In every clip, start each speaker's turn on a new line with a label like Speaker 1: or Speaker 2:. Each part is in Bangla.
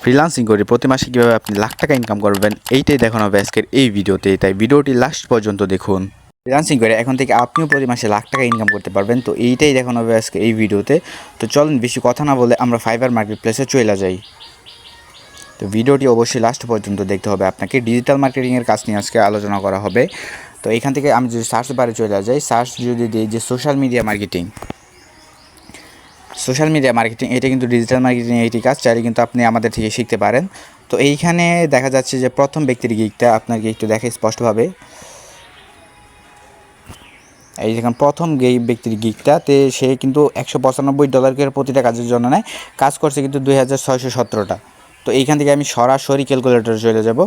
Speaker 1: ফ্রিল্যান্সিং করে প্রতি মাসে কীভাবে আপনি লাখ টাকা ইনকাম করবেন এইটাই দেখানো হবে আজকের এই ভিডিওতে, তাই ভিডিওটি লাস্ট পর্যন্ত দেখুন। ফ্রিল্যান্সিং করে এখন থেকে আপনিও প্রতি মাসে লাখ টাকা ইনকাম করতে পারবেন, তো এইটাই দেখানো হবে আজকে এই ভিডিওতে। তো চলুন বেশি কথা না বলে আমরা ফাইবার মার্কেট প্লেসে চলে যাই। তো ভিডিওটি অবশ্যই লাস্ট পর্যন্ত দেখতে হবে আপনাকে। ডিজিটাল মার্কেটিংয়ের কাজ নিয়ে আজকে আলোচনা করা হবে। তো এখান থেকে আমি যদি সার্চ বারে চলে যাই, সার্চ যদি দিই যে সোশ্যাল মিডিয়া মার্কেটিং, এটা কিন্তু ডিজিটাল মার্কেটিং এইটি কাজ, চাইলে কিন্তু আপনি আমাদের থেকে শিখতে পারেন। তো এইখানে দেখা যাচ্ছে যে প্রথম ব্যক্তির গিকটা আপনাকে একটু দেখে স্পষ্টভাবে, এই দেখেন প্রথম ব্যক্তির গিকটাতে সে কিন্তু $195 করে প্রতিটা কাজের জন্য নেয়। কাজ করছে কিন্তু 2617টা। তো এইখান থেকে আমি সরাসরি ক্যালকুলেটরে চলে যাব।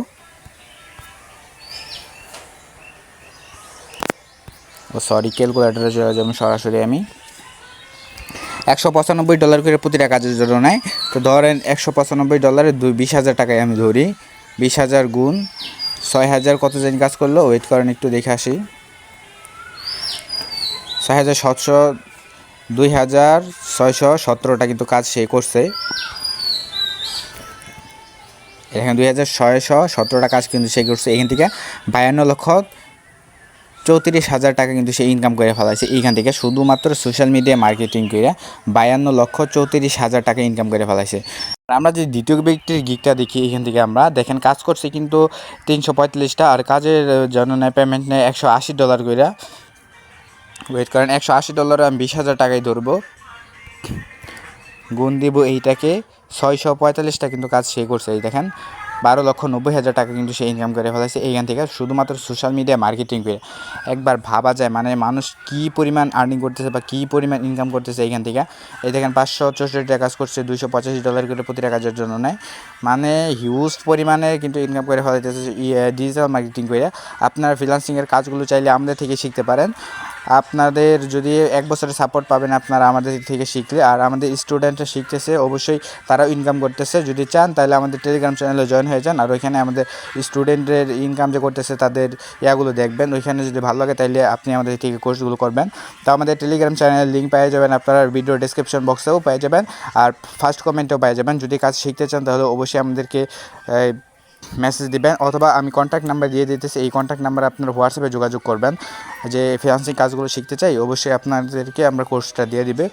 Speaker 1: ক্যালকুলেটরে চলে যাবো সরাসরি। আমি $195 করে প্রতিটা কাজের জন্য নেয়। তো ধরেন $195 20,000 টাকায় আমি ধরি, 20,000 গুণ 6,000 কত জানি কাজ করলো, ওয়েট করেন একটু দেখে আসি। 6,700 2,617টা কিন্তু কাজ সে করছে। এখানে 2,617টা কাজ কিন্তু সে করছে। এখান থেকে 52,34,000 টাকা কিন্তু সে ইনকাম করে ফেলাইছে। এইখান থেকে শুধুমাত্র সোশ্যাল মিডিয়া মার্কেটিং করে 52,34,000 টাকা ইনকাম করে ফেলাইছে। আমরা যদি দ্বিতীয় ব্যক্তির গিকটা দেখি, এখান থেকে আমরা দেখেন কাজ করছে কিন্তু 345টা, আর কাজের জন্য নেয় পেমেন্ট নেয় $180 করে। ওয়েট করেন, $180 আমি 20,000 টাকায় ধরবো, গুণ দিব এইটাকে 645টা কিন্তু কাজ সে করছে। এই দেখেন 12,90,000 টাকা কিন্তু সে ইনকাম করে ফেলাইছে এইখান থেকে শুধুমাত্র সোশ্যাল মিডিয়া মার্কেটিং করে। একবার ভাবা যায় মানে মানুষ কী পরিমাণ আর্নিং করতেছে বা কী পরিমাণ ইনকাম করতেছে এইখান থেকে। এই দেখেন 564টা কাজ করছে, $285 করে প্রতিটা কাজের জন্য নেয়, মানে হিউজ পরিমাণে কিন্তু ইনকাম করে ফেলাইতেছে ডিজিটাল মার্কেটিং করে। আপনার ফ্রিল্যান্সিংয়ের কাজগুলো চাইলে আমাদের থেকে শিখতে পারেন। আপনাদের যদি 1 বছরের সাপোর্ট পাবেন আপনারা আমাদের থেকে শিখলে, আর আমাদের স্টুডেন্টরা শিখতেছে অবশ্যই, তারাও ইনকাম করতেছে। যদি চান তাহলে আমাদের টেলিগ্রাম চ্যানেলে জয়েন হয়ে যান, আর ওইখানে আমাদের স্টুডেন্টের ইনকাম যে করতেছে তাদের ইয়াগুলো দেখবেন। ওইখানে যদি ভালো লাগে তাহলে আপনি আমাদের থেকে কোর্সগুলো করবেন। তো আমাদের টেলিগ্রাম চ্যানেলের লিঙ্ক পেয়ে যাবেন আপনারা ভিডিও ডেসক্রিপশন বক্সেও পেয়ে যাবেন, আর ফার্স্ট কমেন্টেও পেয়ে যাবেন। যদি কাজ শিখতে চান তাহলে অবশ্যই আমাদেরকে মেসেজ দিবেন, অথবা আমি কন্ট্যাক্ট নাম্বার দিয়ে দিতেছি, এই কন্ট্যাক্ট নাম্বারে আপনারা হোয়াটসঅ্যাপে যোগাযোগ করবেন যে ফ্রিল্যান্সিং কাজগুলো শিখতে চাই, অবশ্যই আপনাদেরকে আমরা কোর্সটা দিয়ে দিবে।